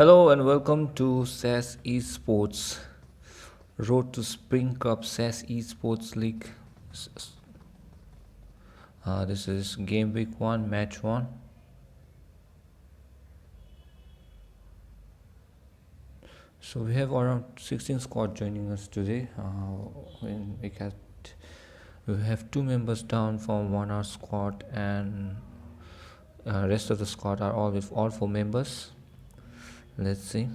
Hello and welcome to SAS Esports Road to Spring Cup SAS Esports League. This is GameWeek-1 Match 1. So we have around 16 squad joining us today. We have 2 members down from 1 hour squad, and rest of the squad are all with all 4 members. Let's see.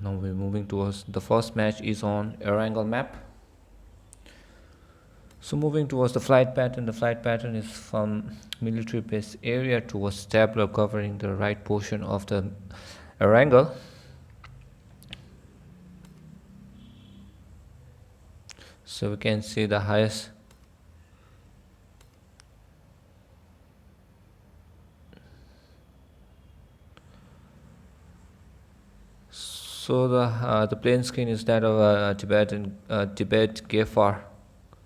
Now we're moving towards the first match is on Erangel map. So moving towards the flight pattern is from military base area towards Stabler, covering the right portion of the Erangel. So we can see the highest So the plain screen is that of Tibet Gefar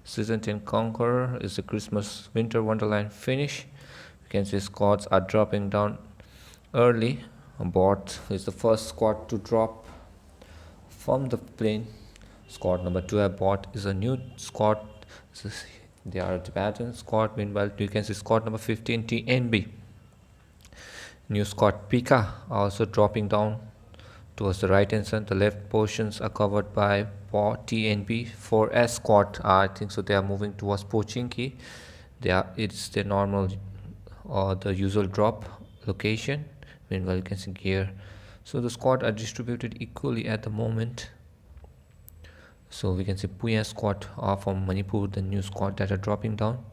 Season 10 Conqueror. Is the Christmas Winter Wonderland finish. You can see squads are dropping down early. Bot is the first squad to drop from the plane. Squad number 2 bot is a new squad. They are a Tibetan squad. Meanwhile, you can see squad number 15 TNB. New squad Pika also dropping down towards the right hand side. The left portions are covered by TNB. 4S squad, I think so they are moving towards Pochinki. It's the normal or the usual drop location. Meanwhile, you can see gear. So the squad are distributed equally at the moment. So we can see Puya squad are from Manipur, the new squad that are dropping down.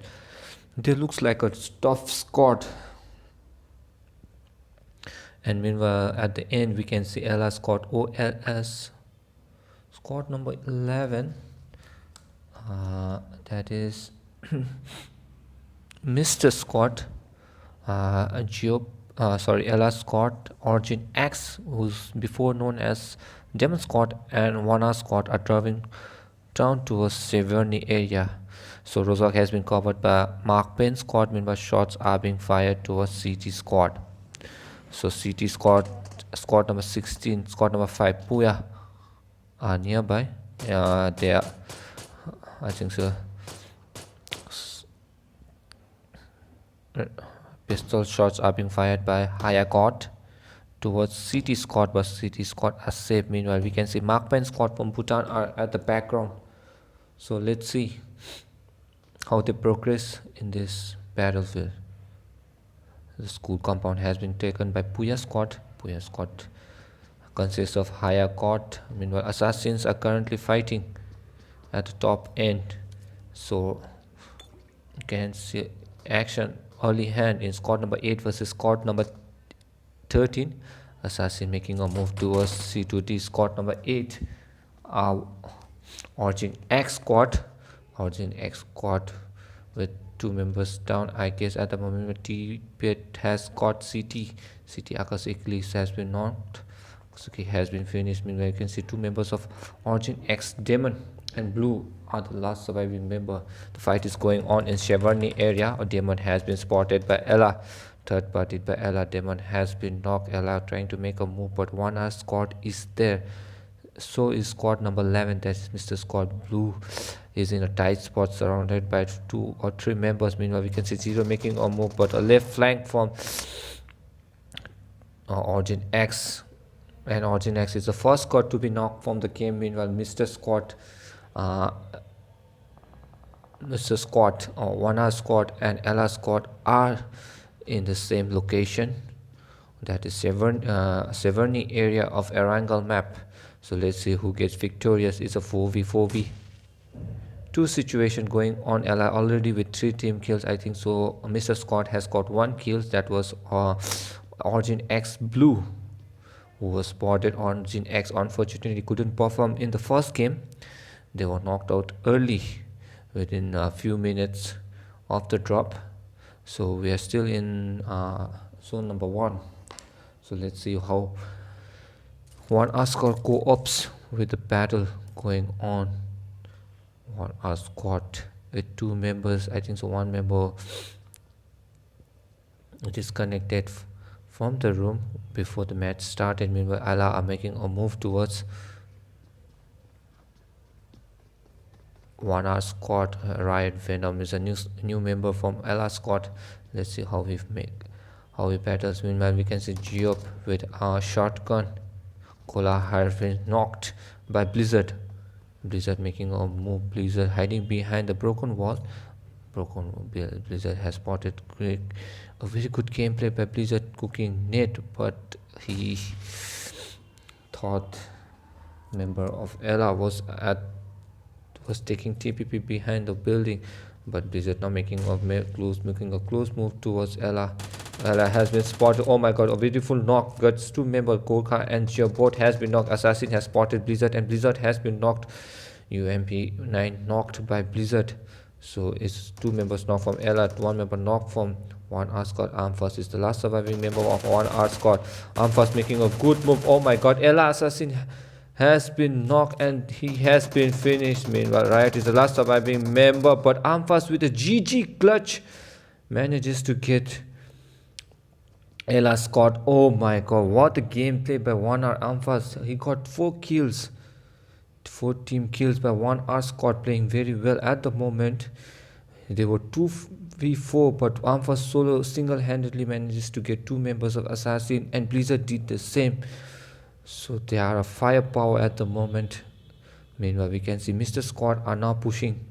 They looks like a tough squad. And meanwhile, at the end, we can see Ella squad OLS squad number 11. That is Mr. Squad, Ella squad Origin X, who's before known as Demon Squad, and Wana squad are driving down towards Severny area. So Rozak has been covered by Mark Penn squad. Meanwhile, shots are being fired towards CT squad. So CT squad number 16, squad number 5 Puya are nearby. They are, I think so. Pistol shots are being fired by Hayakot towards CT squad, but CT squad are safe. Meanwhile, we can see Mark Penn squad from Bhutan are at the background. So let's see how they progress in this battlefield. The school compound has been taken by Puya squad. Puya squad consists of Hayakot. Meanwhile, assassins are currently fighting at the top end. So you can see action early hand in squad number 8 versus squad number 13. Assassin making a move towards C2D. Squad number 8 Origin X squad. Origin X squad with 2 members down, I guess at the moment. Tibet has got CT Akash Eclipse has been knocked. Suki has been finished. Meanwhile, you can see 2 members of Origin X Demon and Blue are the last surviving member. The fight is going on in Cheverny area. A Demon has been spotted by Ella. Third party by Ella. Demon has been knocked. Ella trying to make a move, but one other squad is there. So is squad number 11, that's Mr. Squad Blue, is in a tight spot surrounded by 2 or 3 members. Meanwhile, we can see Zero making a move, but a left flank from Origin X, and Origin X is the first squad to be knocked from the game. Meanwhile, Mr. Squad, Wana squad and Ella squad are in the same location, that is Severny area of Erangel map. So let's see who gets victorious. It's a 4v4v 2 situation going on. Ella already with 3 team kills, I think so. Mr. Scott has got 1 kill. That was Origin X Blue, who was spotted. Origin X unfortunately couldn't perform in the first game. They were knocked out early within a few minutes of the drop. So we are still in zone number 1. So let's see how one squad co-ops with the battle going on. One squad with 2 members, I think so. 1 member disconnected from the room before the match started. Meanwhile, Ala are making a move towards 1R squad. Riot Venom is a new member from Ella squad. Let's see how he battles. Meanwhile, we can see Geop with a shotgun. Kola has been knocked by Blizzard. Blizzard making a move. Blizzard hiding behind the broken wall. Blizzard has spotted a very good gameplay by Blizzard cooking net, but he thought member of Ella was taking TPP behind the building, but Blizzard now making a close move towards Ella. Ella has been spotted. Oh my god, a beautiful knock. Guts two member Gorka and Geo both has been knocked. Assassin has spotted Blizzard and Blizzard has been knocked. UMP9 knocked by Blizzard. So it's two members knocked from Ella, one member knocked from 1R squad. Armfast is the last surviving member of 1R squad. Armfast making a good move. Oh my god, Ella Assassin has been knocked and he has been finished. Meanwhile, Riot is the last surviving member, but Armfast with a GG clutch manages to get Ella Scott. Oh my god, what a gameplay by 1R Armfast. He got 4 kills. 4 team kills by 1R squad, playing very well at the moment. They were 2v4, but Armfast solo single-handedly manages to get 2 members of Assassin, and Blizzard did the same. So they are a firepower at the moment. Meanwhile, we can see Mr. Squad are now pushing,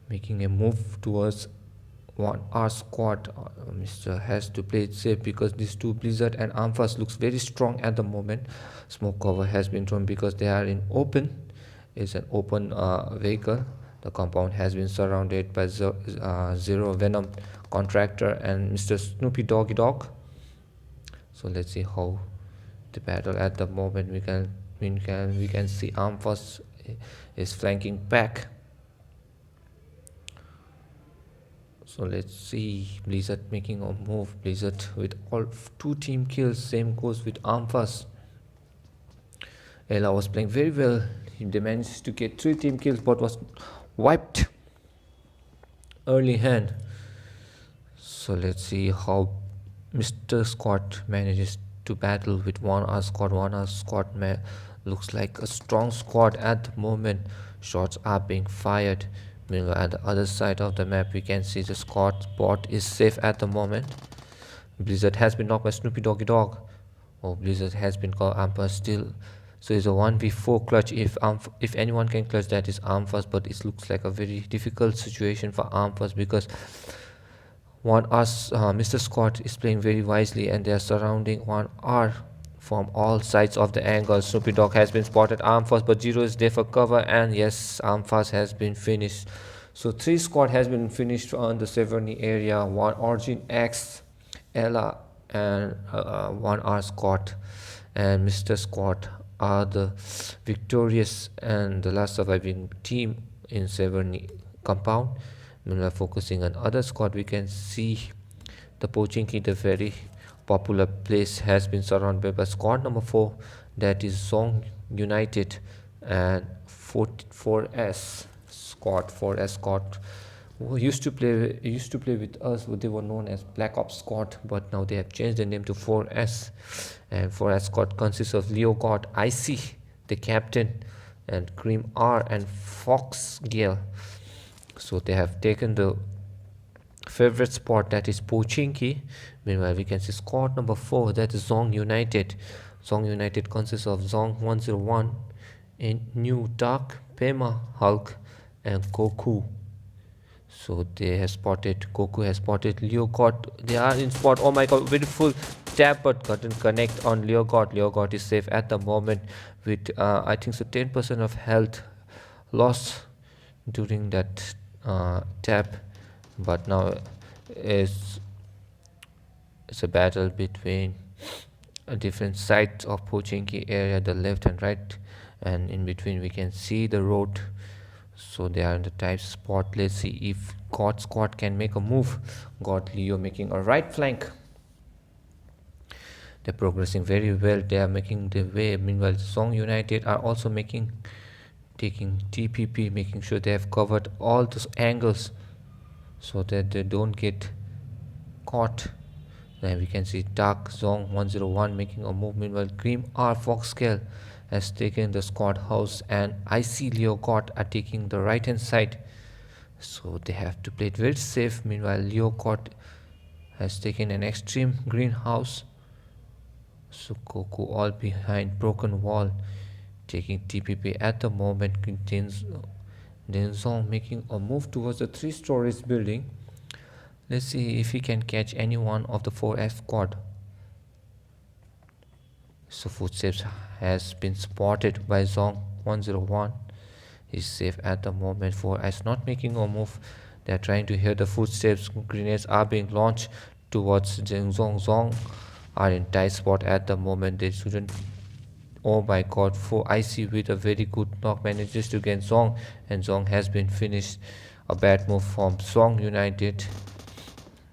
making a move towards 1R squad. Mr. has to play it safe because these two Blizzard and Armfast looks very strong at the moment. Smoke cover has been thrown because they are in open. It's an open vehicle. The compound has been surrounded by Zero Venom Contractor and Mr. Snoopy Doggy Dog. So let's see how the battle at the moment. We can see Armfast is flanking back. So let's see Blizzard making a move. Blizzard with all 2 team kills. Same goes with Armfast. Ella was playing very well. They managed to get 3 team kills but was wiped early hand. So let's see how Mr. Squad manages to battle with 1R squad. 1R squad looks like a strong squad at the moment. Shots are being fired. Meanwhile, at the other side of the map, we can see the squad bot is safe at the moment. Blizzard has been knocked by Snoopy Doggy Dog. Oh, Blizzard has been called Armfast still. So it's a 1v4 clutch. If anyone can clutch, that is Armfast, but it looks like a very difficult situation for Armfast because Mr. Scott is playing very wisely and they are surrounding 1R from all sides of the angle. Snoopy Dog has been spotted. Armfast, but Zero is there for cover, and yes, Armfast has been finished. So 3 squad has been finished on the Severny area. 1 Origin X, Ella, and 1R squad and Mr. Squad are the victorious and the last surviving team in Severny compound. Meanwhile, focusing on other squad, we can see the Pochinki, the very popular place, has been surrounded by squad number 4, that is Zong United, and 4S squad who used to play with us. They were known as Black Ops squad, but now they have changed the name to 4S. And 4S squad consists of Leo God, IC the captain, and Cream R and Fox Gale. So they have taken the favorite spot, that is Pochinki. Meanwhile, we can see squad number 4, that is Zong United. Zong United consists of Zong 101 and New Dark, Pema, Hulk, and Goku. So they have spotted, Goku has spotted Leo God. They are in spot. Oh my god, beautiful tap, but couldn't connect on Leo God. Leo God is safe at the moment with I think so 10% of health loss during that tap. But now it's a battle between different sides of Pochinki area, the left and right, and in between we can see the road. So they are in the type spot. Let's see if God squad can make a move. God Leo making a right flank. They're progressing very well. They are making the way. Meanwhile, Zong United are also taking TPP, making sure they have covered all those angles so that they don't get caught. Then we can see Dark Zone 101 making a move. Meanwhile, Grim R Foxcale has taken the squad house, and Icy Leo God are taking the right hand side. So they have to play it very safe. Meanwhile, Leo God has taken an extreme greenhouse. So Goku all behind broken wall, taking TPP at the moment. Denzong making a move towards the 3 stories building. Let's see if he can catch any one of the 4F squad. So footsteps has been spotted by Zong 101. He's safe at the moment. 4S not making a move. They are trying to hear the footsteps. Grenades are being launched towards Zong. Zong are in tight spot at the moment. They shouldn't. Oh my god, 4IC with a very good knock manages to get Zong, and Zong has been finished. A bad move from Zong United.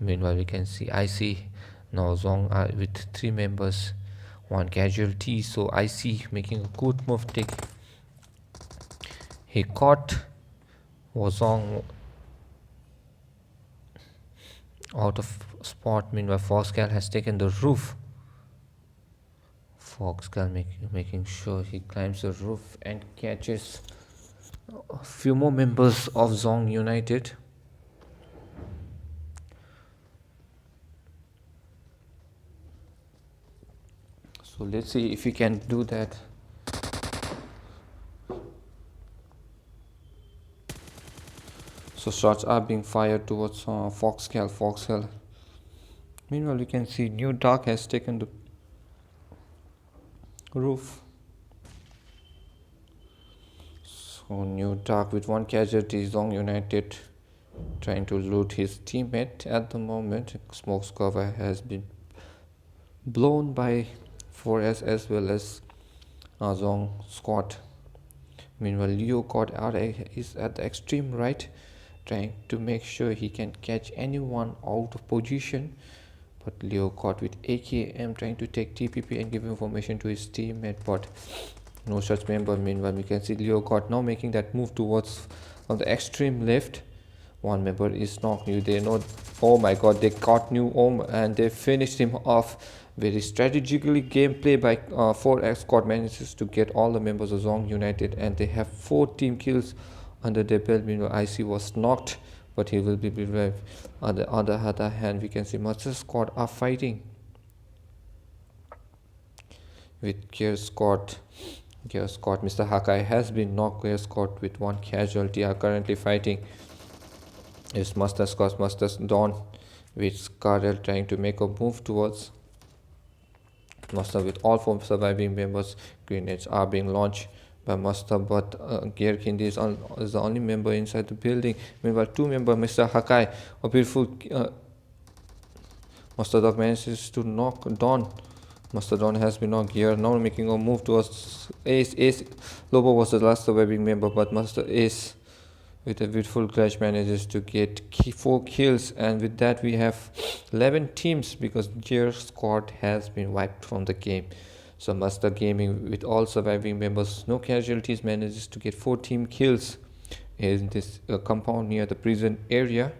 Meanwhile, we can see IC now Zong are with 3 members, 1 casualty. So IC making a good move. He caught Zong out of spot. Meanwhile, Foxcal has taken the roof. Foxcal making sure he climbs the roof and catches a few more members of Zong United. So let's see if he can do that. So shots are being fired towards Foxcal. Meanwhile, you can see New Dark has taken the roof. So New Dark with 1 casualty. Zong United trying to loot his teammate at the moment. Smoke's cover has been blown by 4S as well as Zong squad. Meanwhile, Leo God is at the extreme right, trying to make sure he can catch anyone out of position. But Leo God with AKM trying to take TPP and give information to his teammate, but no such member. Meanwhile, we can see Leo God now making that move towards on the extreme left. 1 member is knocked. They know. Oh my god, they caught New Om and they finished him off. Very strategically gameplay by 4X squad manages to get all the members of Zong United, and they have 4 team kills under their belt. Meanwhile, IC was knocked, but he will be revived. On the other hand, we can see Master squad are fighting with Gear squad. Mr. Hakai has been knocked. Gear squad with 1 casualty are currently fighting. It's Master Dawn with Scarrel trying to make a move towards Master with all 4 surviving members. Grenades are being launched by Master, but Gear Kindi is the only member inside the building. Meanwhile, 2 member Mr. Hakai, a beautiful Master Dog manages to knock Dawn. Master Dawn has been knocked. Gear now making a move towards Ace. Lobo was the last surviving member, but Master Ace with a beautiful clutch manages to get 4 kills, and with that we have 11 teams because Gear squad has been wiped from the game. So Master Gaming with all surviving members, no casualties, manages to get 4 team kills in this compound near the prison area.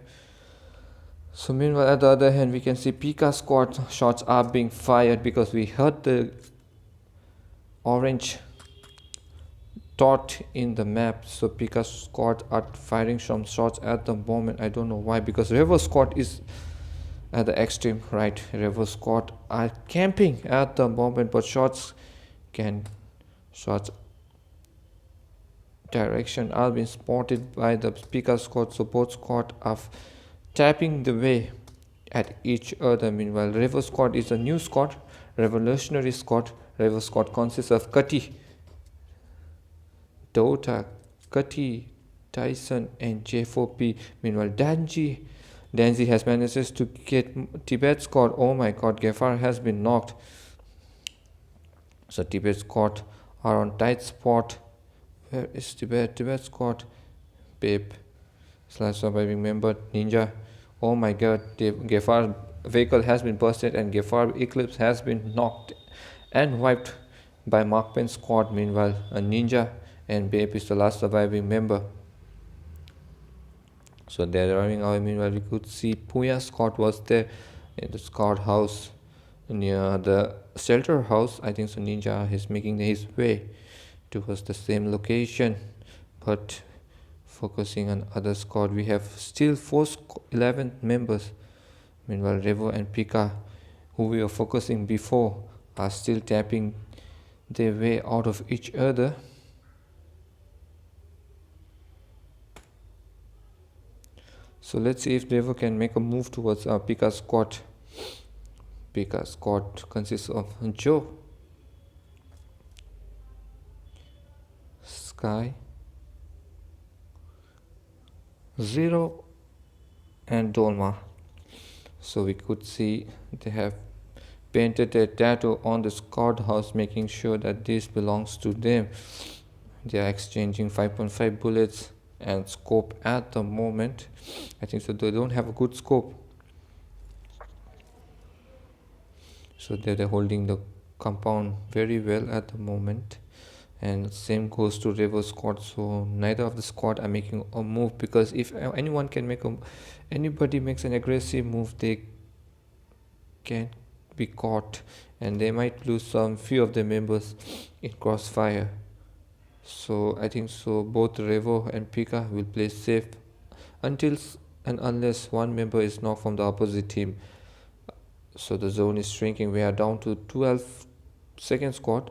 So meanwhile, at the other hand, we can see Pika squad shots are being fired because we heard the orange dot in the map. So Pika squad are firing some shots at the moment. I don't know why, because Revo squad is at the extreme right. Revo squad are camping at the moment, but shots direction are being spotted by the Pika squad. So both squad are tapping the way at each other. Meanwhile, Revo squad is a new squad, revolutionary squad. Revo squad consists of Kati, Dota, Kati, Tyson and J4P. Meanwhile, Danzi has managed to get Tibet squad. Oh my god, Gafar has been knocked. So Tibet squad are on tight spot. Where is Tibet? Tibet squad. Babe / surviving member Ninja. Oh my god, the Gafar vehicle has been busted and Gafar Eclipse has been knocked and wiped by Markpen squad. Meanwhile, a Ninja and Babe is the last surviving member. So they're running away. Meanwhile, we could see Puya squad was there in the scout house near the shelter house. I think so Ninja is making his way towards the same location, but focusing on other squad. We have still 11 members. Meanwhile, Revo and Pika, who we were focusing before, are still tapping their way out of each other. So let's see if Revo can make a move towards Pika's squad. Pika's squad consists of Joe, Sky, Zero, and Dolma. So we could see they have painted a tattoo on the squad house, making sure that this belongs to them. They are exchanging 5.5 bullets and scope at the moment. I think so they don't have a good scope, so they're holding the compound very well at the moment. And same goes to Revo squad. So neither of the squad are making a move, because if anybody makes an aggressive move, they can be caught and they might lose some few of their members in crossfire. So I think so both Revo and Pika will play safe until and unless one member is knocked from the opposite team. So the zone is shrinking. We are down to 12 second squad.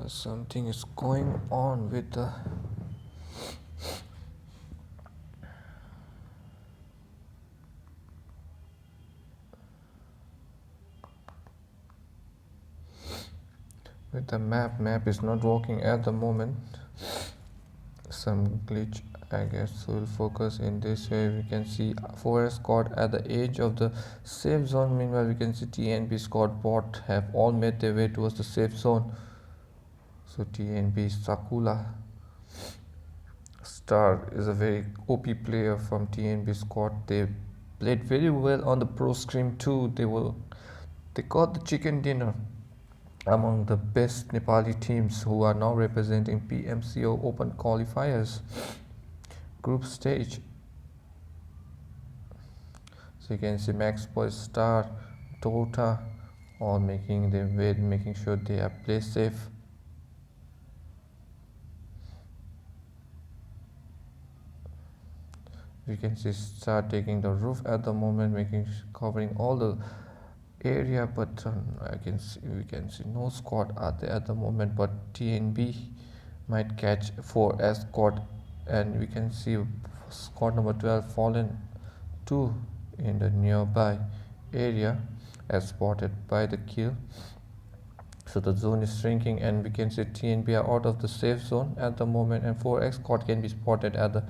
Something is going on with the map is not working at the moment. Some glitch, I guess. So we'll focus in this way. We can see 4S squad at the edge of the safe zone. Meanwhile, we can see TNB squad bot have all made their way towards the safe zone. So TNB Sakula Star is a very OP player from TNB squad. They played very well on the Pro Scrim too. They got the chicken dinner among the best Nepali teams who are now representing PMCO Open qualifiers group stage. So you can see Max Boy Star, Dota, all making their way, making sure they are play safe. You can see Star taking the roof at the moment, covering all the area, but we can see no squad out there at the moment, but TNB might catch 4S squad, and we can see squad number 12 fallen 2 in the nearby area as spotted by the kill. So the zone is shrinking, and we can see TNB are out of the safe zone at the moment, and 4X squad can be spotted at the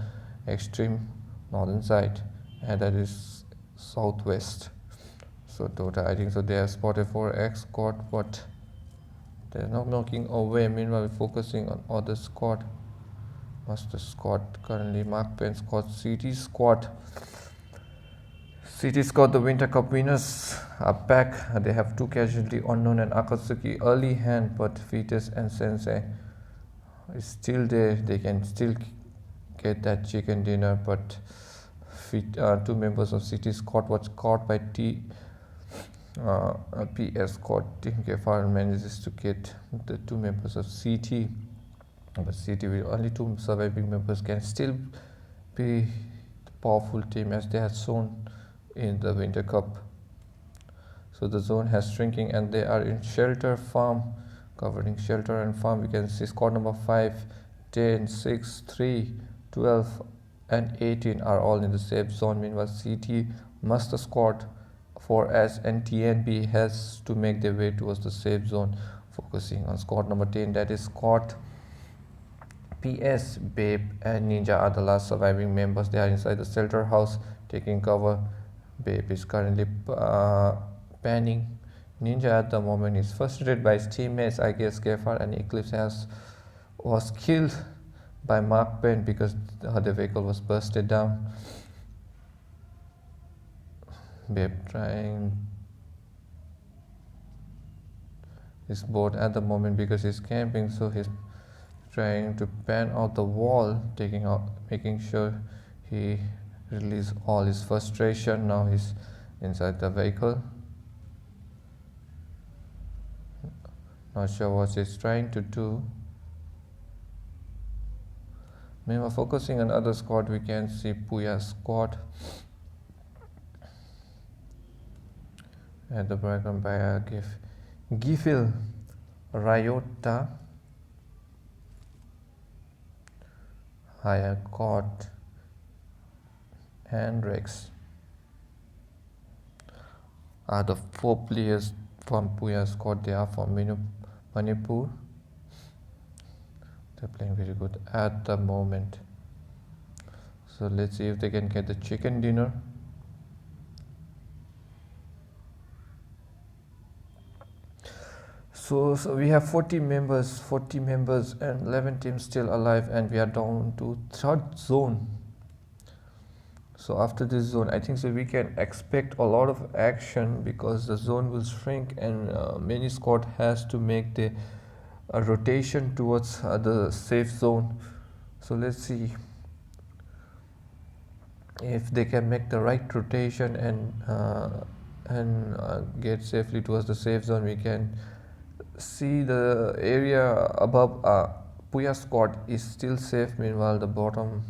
extreme northern side, and that is southwest. So Dota, I think so they have spotted 4X squad, but they're not knocking away. Meanwhile, focusing on other squad. Master squad currently, Mark Penn squad, CT squad. CT squad, the Winter Cup winners, are back. They have 2 casualty, Unknown and Akatsuki. Early hand, but Fetus and Sensei is still there. They can still get that chicken dinner, but 2 members of CT squad was caught by PS squad. Team Gefar manages to get the 2 members of CT, but CT with only 2 surviving members can still be the powerful team as they have shown in the Winter Cup. So the zone has shrinking, and they are in shelter farm, covering shelter and farm. We can see squad number 5, 10, 6, 3, 12 and 18 are all in the safe zone. Meanwhile, CT, Master squad, 4S and TNB has to make their way towards the safe zone, focusing on squad number 10, that is squad PS, Babe and Ninja are the last surviving members. They are inside the shelter house taking cover. Babe is currently panning. Ninja at the moment is frustrated by his teammates. I guess Gefar and Eclipse was killed by Mark Penn because the vehicle was busted down. Babe trying is bored at the moment because he's camping, so he's trying to pan out the wall, making sure he release all his frustration. Now he's inside the vehicle, not sure what he's trying to do. Meanwhile, focusing on other squad, we can see Puya's squad at the background by Gifil Ryota, Hayakot, and Rex are the 4 players from Puya's squad. They are from Manipur. They're playing very good at the moment. So let's see if they can get the chicken dinner. So we have 40 members and 11 teams still alive, and we are down to 3rd zone. So after this zone, I think so we can expect a lot of action because the zone will shrink, and many squad has to make the rotation towards the safe zone. So let's see if they can make the right rotation and get safely towards the safe zone. We can see the area above Puya squad is still safe. Meanwhile, the bottom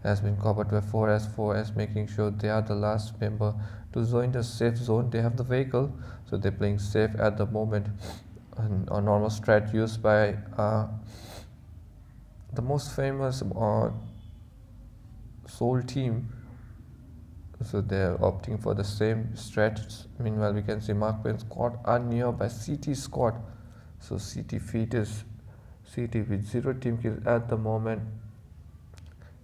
has been covered by 4S, making sure they are the last member to join the safe zone. They have the vehicle, so they're playing safe at the moment. And a normal strat used by the most famous Soul team, so they're opting for the same strat. Meanwhile, we can see Markman squad are nearby CT squad. So CT with 0 team kills at the moment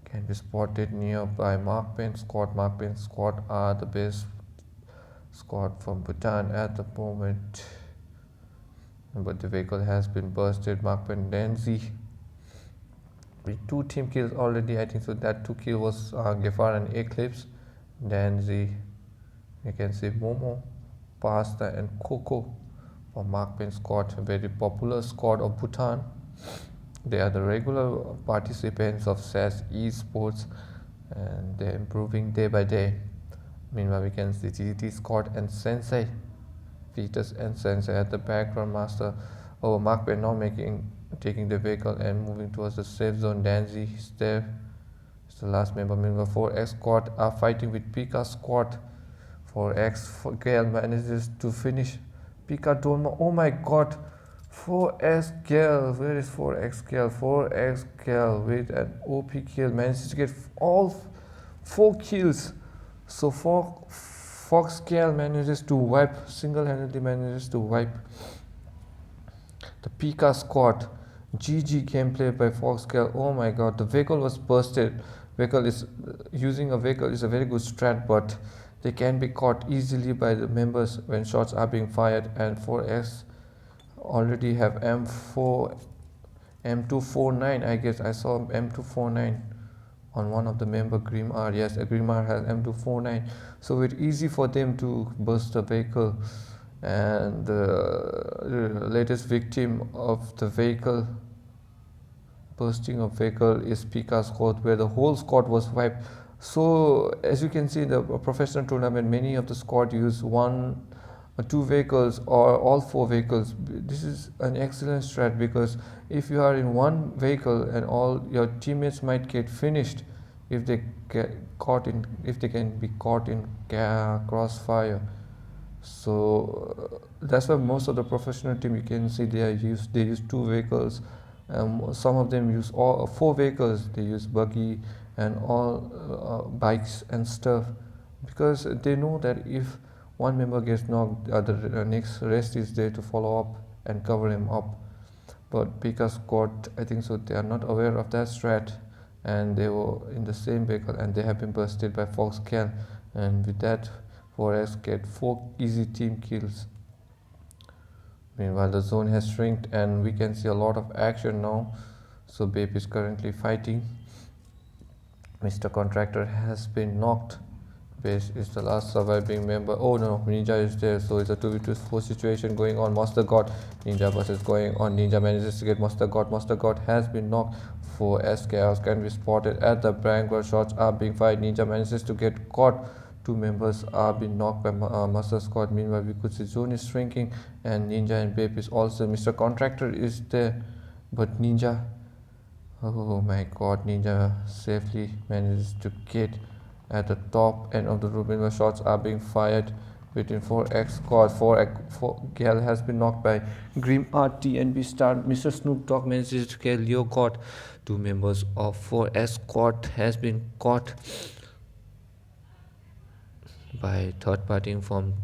can be spotted nearby Markman squad. Markman squad are the best squad from Bhutan at the moment, but the vehicle has been busted. Markman Danzi with 2 team kills already. I think so that 2 kill was Gefar and Eclipse. Danzi, you can see Momo, Pasta and Coco from Markman squad, a very popular squad of Bhutan. They are the regular participants of SAS esports, and they're improving day by day. Meanwhile, we can see GT squad and Sensei, Fetus and Sensei at the background. Master over Markman now taking the vehicle and moving towards the safe zone. Danzi is there. It's the last member. Meanwhile, 4X squad are fighting with Pika squad. 4X Gale manages to finish Pika Dolma. Oh my god, 4X Gale. Where is 4X Gale? 4X Gale with an OP kill manages to get all 4 kills. So Fox Gale manages to wipe, single-handedly manages to wipe the Pika squad. GG gameplay by Fox Gale. Oh my god, the vehicle was busted. Using a vehicle is a very good strat, but they can be caught easily by the members when shots are being fired. And 4X already have M249. I guess I saw M249 on one of the member. Grimar, yes, Grimar has M249, so it's easy for them to burst the vehicle. And the latest victim of the vehicle bursting of vehicle is Pika squad, where the whole squad was wiped. So as you can see, in the professional tournament, many of the squad use 1 or 2 vehicles or all 4 vehicles. This is an excellent strat, because if you are in one vehicle and all your teammates might get finished if they can be caught in crossfire. So that's why most of the professional team, you can see they use 2 vehicles. Some of them use all 4 vehicles. They use buggy and all bikes and stuff, because they know that if one member gets knocked, the next rest is there to follow up and cover him up. But Pika squad, I think so, they are not aware of that strat, and they were in the same vehicle and they have been busted by Fox Cal, and with that 4X get 4 easy team kills. Meanwhile, the zone has shrinked and we can see a lot of action now. So Babe is currently fighting. Mr. Contractor has been knocked Base is the last surviving member. Oh no, Ninja is there, so it's a 2v4 situation going on. Monster God, Ninja versus going on. Ninja manages to get Monster God. Monster God has been knocked. 4S Chaos can be spotted at the bank where shots are being fired. Ninja manages to get caught. Two members are being knocked by Master Squad. Meanwhile, we could see Zone is shrinking, and Ninja and Babe is also. Mr. Contractor is there, but Ninja. Oh my god, Ninja safely manages to get at the top end of the room where shots are being fired between 4X squad. 4 Gal has been knocked by Grim RT and B star. Mr. Snoop Dogg manages to kill Leo God. Two members of 4S squad has been caught by third party from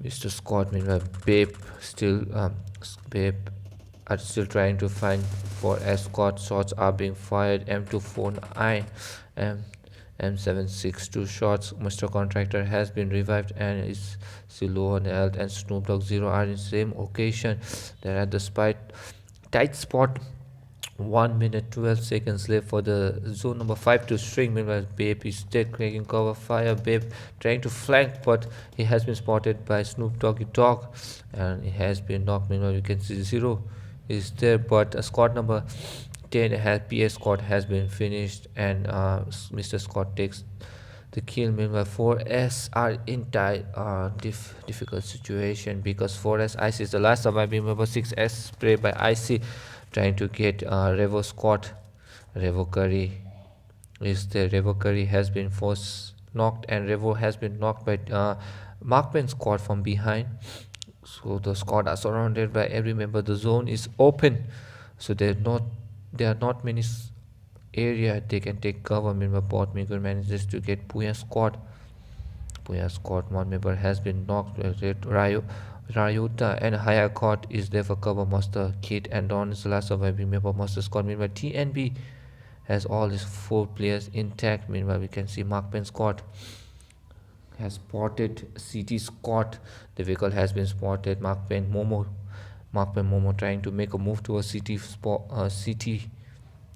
Mr. Scott. Meanwhile, Babe are still trying to find for escort. Shots are being fired. M249 M M762 shots. Mr. Contractor has been revived and is still low on health, and Snoop Dogg Zero are in same occasion. They're at the tight spot. 1 minute 12 seconds left for the zone number 5 to shrink. Meanwhile, Babe is dead, cracking cover fire. Babe trying to flank, but he has been spotted by Snoop Doggy Dogg and he has been knocked. Meanwhile, you can see Zero is there, but squad number 10 has PS squad has been finished, and Mr. Scott takes the kill. Meanwhile, 4S are in difficult situation because 4S IC is the last surviving member. 6S sprayed by IC trying to get Revo squad. Revo Curry is there. Revo Curry has been force knocked, and Revo has been knocked by Markman squad from behind. So the squad are surrounded by every member. The zone is open, so there are not many area they can take cover. Meanwhile, bot maker manages to get Puya squad. One member has been knocked. Ryota and Hayakot is there for cover. Master Kid and Don is the last surviving member of Master Squad. Meanwhile, TNB has all his 4 players intact. Meanwhile, we can see Markman squad has spotted CT squad. The vehicle has been spotted. Markman Momo trying to make a move towards CT CT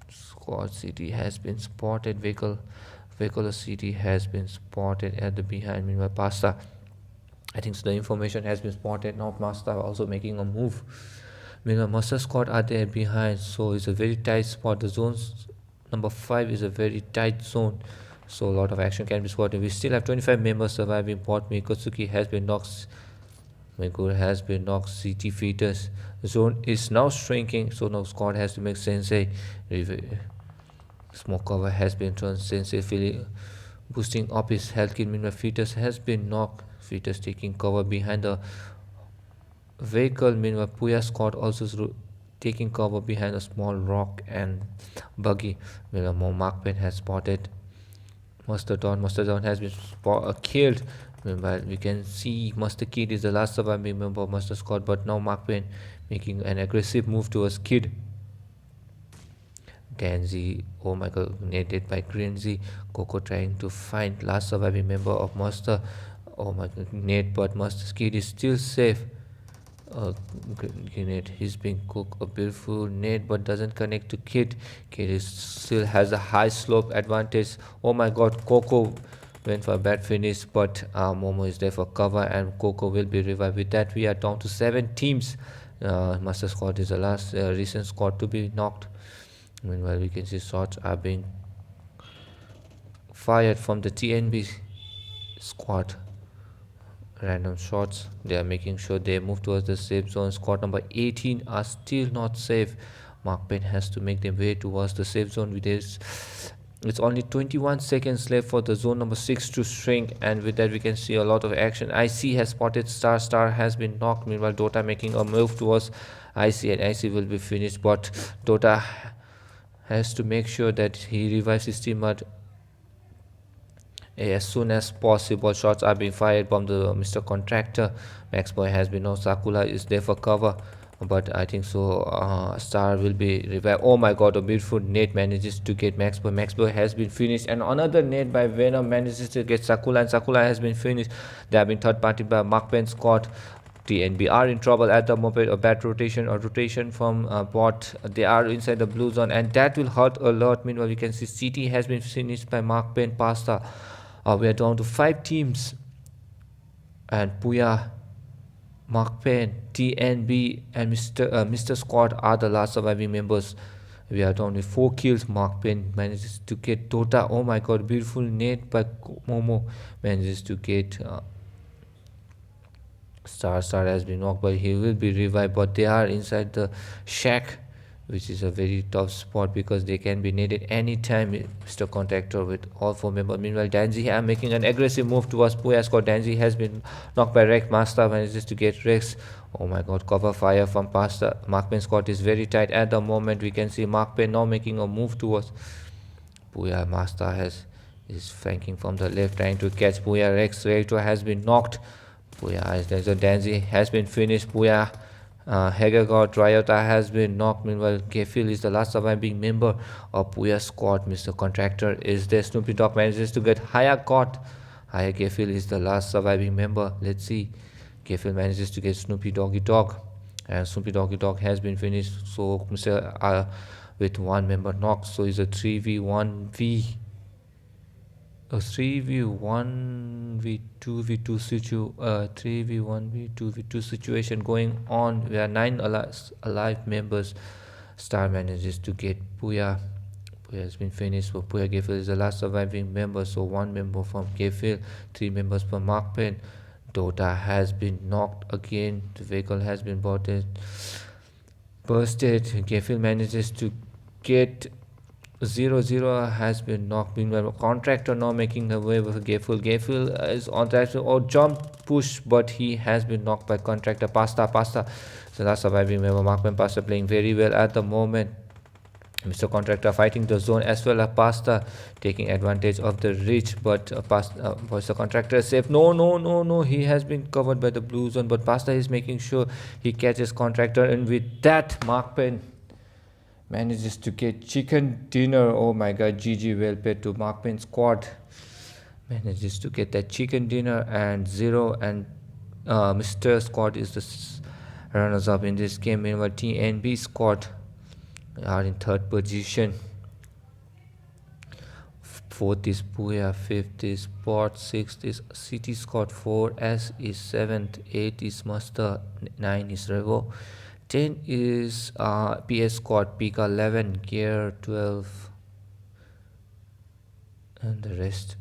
squad. CT has been spotted. Vehicle of CT has been spotted at the behind. Meanwhile, Pasta, I think so the information has been spotted. Now Master also making a move. Meanwhile, Master squad are there behind, so it's a very tight spot. The zones number 5 is a very tight zone, so a lot of action can be spotted. We still have 25 members surviving. Port Mikotsuki has been knocked. Meguro has been knocked. CT fetus zone is now shrinking, so now squad has to make Sensei. Smoke cover has been thrown. Sensei feeling boosting up his health kit. Meanwhile, fetus has been knocked. Fetus taking cover behind the vehicle. Meanwhile, Puya squad also taking cover behind a small rock and buggy. Meanwhile, more Markman has spotted Master Don has been killed. Meanwhile, we can see Master Kid is the last surviving member of Master Squad, but now Markman making an aggressive move towards Kid. Ganzi, oh my god, naded by Grinzy. Coco trying to find last surviving member of Master. Oh my god, Nate, but Master Kid is still safe. Grenade, he's being cooked. A beautiful nade, but doesn't connect to Kid. Kid still has a high slope advantage. Oh my god, Coco went for a bad finish, but Momo is there for cover, and Coco will be revived. With that, we are down to 7 teams. Master squad is the last recent squad to be knocked. Meanwhile, we can see shots are being fired from the TNB squad. Random shots. They are making sure they move towards the safe zone. Squad number 18 are still not safe. Markman has to make their way towards the safe zone. With this, it's only 21 seconds left for the zone number 6 to shrink, and with that we can see a lot of action. IC has spotted Star has been knocked. Meanwhile, Dota making a move towards IC, and IC will be finished, but Dota has to make sure that he revives his teammate as soon as possible. Shots are being fired from the Mr. Contractor. Maxboy has been knocked. Sakula is there for cover, but I think so Star will be revived. Oh my god, a beautiful nade manages to get Maxboy. Maxboy has been finished, and another nade by Venom manages to get Sakula, and Sakula has been finished. They have been third party by Markman Scott. TNB are in trouble at the moment. A bad rotation or rotation from bot. They are inside the blue zone, and that will hurt a lot. Meanwhile, we can see CT has been finished by Markman Pasta. We are down to 5 teams, and Puya, Mark Payne, TNB, and Mr. Scott are the last surviving members. We are down with 4 kills. Mark Payne manages to get Dota. Oh my god, beautiful nade by Momo. Manages to get Star has been knocked, but he will be revived. But they are inside the shack, which is a very tough spot because they can be needed anytime. Mr. Contactor with all 4 members. Meanwhile, Danzi are making an aggressive move towards Puya squad. Danzi has been knocked by Rex. Master manages to get Rex. Oh my god, cover fire from Pasta. Mark Payne squad is very tight at the moment. We can see Mark Payne now making a move towards Puya. Master is flanking from the left, trying to catch Puya. Rex Reactor has been knocked. Puya is so Danzi has been finished. Puya Hegergod Ryota has been knocked. Meanwhile, Gefil is the last surviving member of Puya squad. Mr. Contractor is there. Snoopy Dog manages to get Haya caught. Haya Gefil is the last surviving member. Let's see. Gefil manages to get Snoopy Doggy Dog. And Snoopy Doggy Dog has been finished. So Mr. With 1 member knocked. So it's a 3v1v. A 3v1v2v2 3v1v2v2 situation going on. We are 9 alive members. Star manages to get Puya. Puya has been finished. So Puya Gefil is the last surviving member. So 1 member from Gefil, 3 members from Mark Payne. Dota has been knocked again. The vehicle has been bursted. Gefil manages to get 0-0 has been knocked. Meanwhile, Contractor now making a way with Gefil. Gefil is on track to jump push, but he has been knocked by Contractor. Pasta is the last surviving member. Markman Pasta playing very well at the moment. Mr. Contractor fighting the zone as well as Pasta taking advantage of the reach, but Mr. Contractor is safe. No, he has been covered by the blue zone, but Pasta is making sure he catches Contractor, and with that, Markman manages to get chicken dinner. Oh my god, GG, well played to Markman squad. Manages to get that chicken dinner, and 0 and Mr. Squad is the runners up in this game. Meanwhile, TNB squad are in 3rd position. 4th is Puya, 5th is Port, 6th is City Squad, 4S is 7th, 8 is Master, 9 is Revo, 10 is PS Squad, Pika 11, Gear 12, and the rest